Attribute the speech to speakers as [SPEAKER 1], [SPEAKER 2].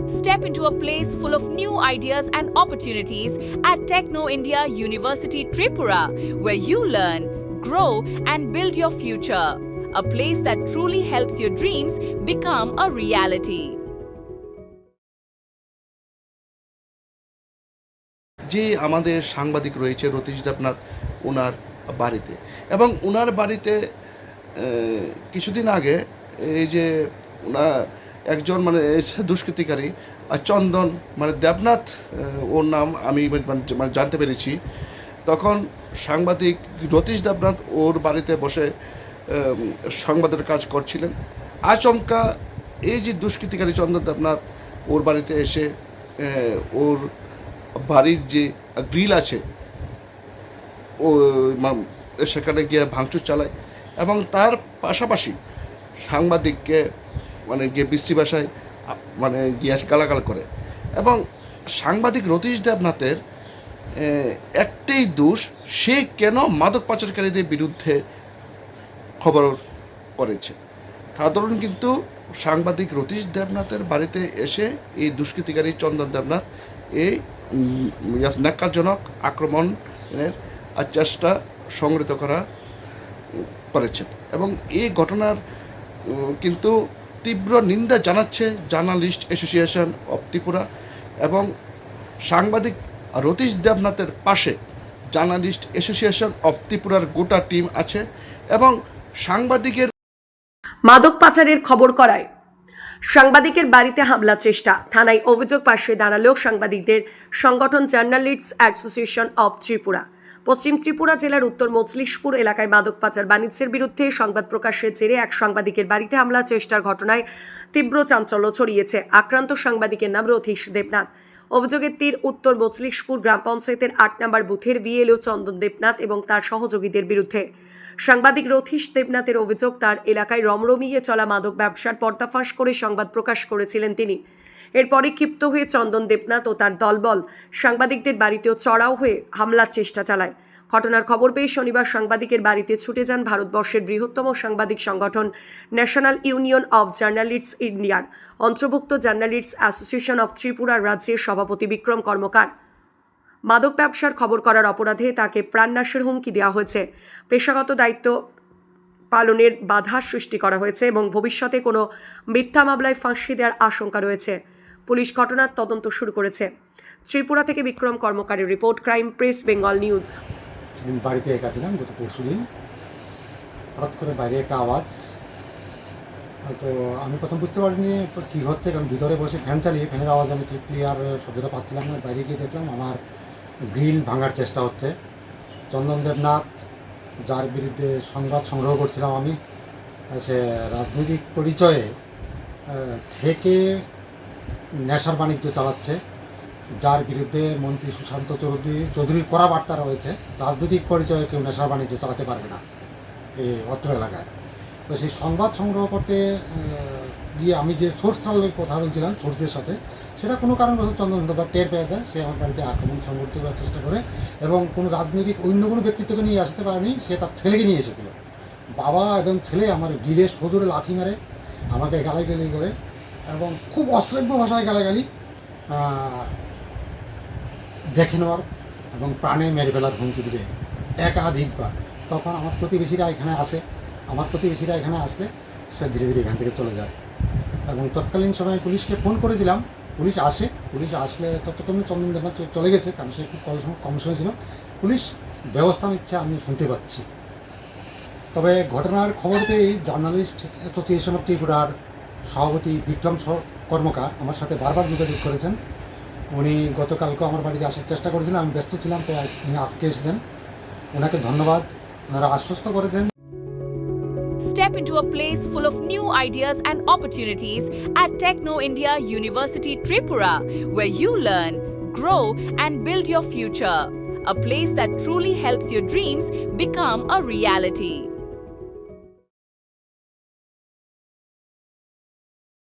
[SPEAKER 1] Step into a place full of new ideas and opportunities at Techno India University Tripura, where you learn, grow, and build your future. A place that truly helps your dreams become a reality.
[SPEAKER 2] যে আমাদের সাংবাদিক রয়েছে রতীশ দেবনাথ ওনার বাড়িতে, এবং ওনার বাড়িতে কিছুদিন আগে এই যে ওনার একজন মানে দুষ্কৃতিকারী চন্দন মানে দেবনাথ ওর নাম আমি মানে জানতে পেরেছি। তখন সাংবাদিক রতীশ দেবনাথ ওর বাড়িতে বসে সংবাদের কাজ করছিলেন। আচমকা এই যে দুষ্কৃতিকারী চন্দন দেবনাথ ওর বাড়িতে এসে ওর বাড়ির যে গ্রিল আছে ও সেখানে গিয়ে ভাঙচুর চালায়, এবং তার পাশাপাশি সাংবাদিককে মানে গিয়ে বিশ্রী ভাষায় মানে গিয়ে গালাগাল করে। এবং সাংবাদিক রতীশ দেবনাথের একটাই দোষ, সে কেন মাদক পাচারকারীদের বিরুদ্ধে খবর করেছে। সাধারণ কিন্তু সাংবাদিক রতীশ দেবনাথের বাড়িতে এসে এই দুষ্কৃতিকারী চন্দন দেবনাথ এই ন্যাক্কারজনক আক্রমণের চেষ্টা সংগৃহীত করেছেন, এবং এই ঘটনার কিন্তু তীব্র নিন্দা জানাচ্ছে জার্নালিস্ট অ্যাসোসিয়েশন অফ ত্রিপুরা, এবং সাংবাদিক রতীশ দেবনাথের পাশে জার্নালিস্ট অ্যাসোসিয়েশন অফ ত্রিপুরার গোটা টিম আছে। এবং সাংবাদিকের
[SPEAKER 3] মাদক পাচারের খবর করায় সাংবাদিকের বাড়িতে হামলার চেষ্টা, থানায় অভিযোগ পাশে দাঁড়ালো সাংবাদিকদের সংগঠন জার্নালিস্টস অ্যাসোসিয়েশন অফ ত্রিপুরা। পশ্চিম ত্রিপুরা জেলার উত্তর মজলিশপুর এলাকায় মাদক পাচার বাণিজ্যের বিরুদ্ধে সংবাদ প্রকাশের জেরে এক সাংবাদিকের বাড়িতে হামলার চেষ্টার ঘটনায় তীব্র চাঞ্চল্য ছড়িয়েছে। আক্রান্ত সাংবাদিকের নাম রতীশ দেবনাথ। অভিযোগের তীর উত্তর মজলিশপুর গ্রাম পঞ্চায়েতের ৮ নম্বর বুথের বিএলও চন্দন দেবনাথ এবং তার সহযোগীদের বিরুদ্ধে। সাংবাদিক রতীশ দেবনাথের অভিযোগ, তার এলাকায় রমরমিয়ে চলা মাদক ব্যবসার পর্দাফাঁস করে সংবাদ প্রকাশ করেছিলেন তিনি। এরপরে ক্ষিপ্ত হয়ে চন্দন দেবনাথ ও তার দলবল সাংবাদিকদের বাড়িতেও চড়াও হয়ে হামলার চেষ্টা চালায়। ঘটনার খবর পেয়ে শনিবার সাংবাদিকের বাড়িতে ছুটে যান ভারতবর্ষের বৃহত্তম সাংবাদিক সংগঠন ন্যাশনাল ইউনিয়ন অফ জার্নালিস্টস ইন্ডিয়ার অন্তর্ভুক্ত জার্নালিস্টস অ্যাসোসিয়েশন অফ ত্রিপুরার রাজ্যের সভাপতি বিক্রম কর্মকার। মাদক ব্যবসার খবর করার অপরাধে তাকে প্রাণনাশের হুমকি দেওয়া হয়েছে। পেশাগত দায়িত্ব পালনের বাধা সৃষ্টি করা হয়েছে এবং ভবিষ্যতে কোনো মিথ্যা মামলায় ফাঁসি দেওয়ার আশঙ্কা রয়েছে। পুলিশ ঘটনার তদন্ত শুরু করেছে। ত্রিপুরা থেকে বিক্রম কর্মকারের report, crime press Bengal news.
[SPEAKER 4] সেদিন বাড়িতে একা ছিলাম, গত পরশু দিন হঠাৎ করে বাইরে একটা আওয়াজ, তো আমি প্রথম বুঝতে পারিনি কী হচ্ছে, কারণ ভিতরে বসে ফ্যান চালিয়ে ফ্যানের আওয়াজ আমি ঠিক ক্লিয়ার শব্দটা পাচ্ছিলাম না। বাইরে গিয়ে দেখলাম আমার গ্রিল ভাঙার চেষ্টা হচ্ছে। চন্দন দেবনাথ, যার বিরুদ্ধে সংবাদ সংগ্রহ করছিলাম আমি, সে রাজনৈতিক পরিচয়ে থেকে নেশার বাণিজ্য চালাচ্ছে, যার বিরুদ্ধে মন্ত্রী সুশান্ত চৌধুরীর কড়া বার্তা রয়েছে। রাজনৈতিক পরিচয়ে কেউ নেশার বাণিজ্য চালাতে পারবে না এই অত্র এলাকায়। তো সেই সংবাদ সংগ্রহ করতে গিয়ে আমি যে সোর্স চালের কথা বলছিলাম সোর্সদের সাথে, সেটা কোনো কারণবশত চন্দন দেবনাথ টের পেয়ে যায়। সে আমার বাড়িতে আক্রমণ সংঘটিত করার চেষ্টা করে, এবং কোনো রাজনৈতিক অন্য কোনো ব্যক্তিত্বকে নিয়ে আসতে পারেনি, সে তার ছেলেকে নিয়ে এসেছিল। বাবা এবং ছেলে আমার গিলে সজোরে লাথি মারে, আমাকে গালাগালি করে, এবং খুব অশ্রাব্য ভাষায় গালাগালি, দেখে নেওয়ার এবং প্রাণে মেরে ফেলার হুমকি দিবে একাধিকবার। তখন আমার প্রতিবেশীরা এখানে আসে, আমার প্রতিবেশীরা এখানে আসলে সে ধীরে ধীরে এখান থেকে চলে যায়, এবং তৎকালীন সময়ে পুলিশকে ফোন করেছিলাম। পুলিশ আসে, পুলিশ আসলে ততক্ষণে চন্দন দেবনাথ চলে গেছে, কারণ সে খুব কম সময় ছিল। পুলিশ ব্যবস্থা নিচ্ছে আমি শুনতে পাচ্ছি। তবে ঘটনার খবর পেয়েই জার্নালিস্ট অ্যাসোসিয়েশন অফ ত্রিপুরার সভাপতি বিক্রম কর্মকার আমার সাথে বারবার যোগাযোগ করেছেন। উনি গতকালকে আমার বাড়িতে আসার চেষ্টা করেছিলেন, আমি ব্যস্ত ছিলাম, তাই উনি আজকে এসেছেন। ওনাকে ধন্যবাদ। ওনারা আশ্বস্ত করেছেন।
[SPEAKER 1] Step into a place full of new ideas and opportunities at Techno India University Tripura, where you learn, grow, and build your future. A place that truly helps your dreams become a reality.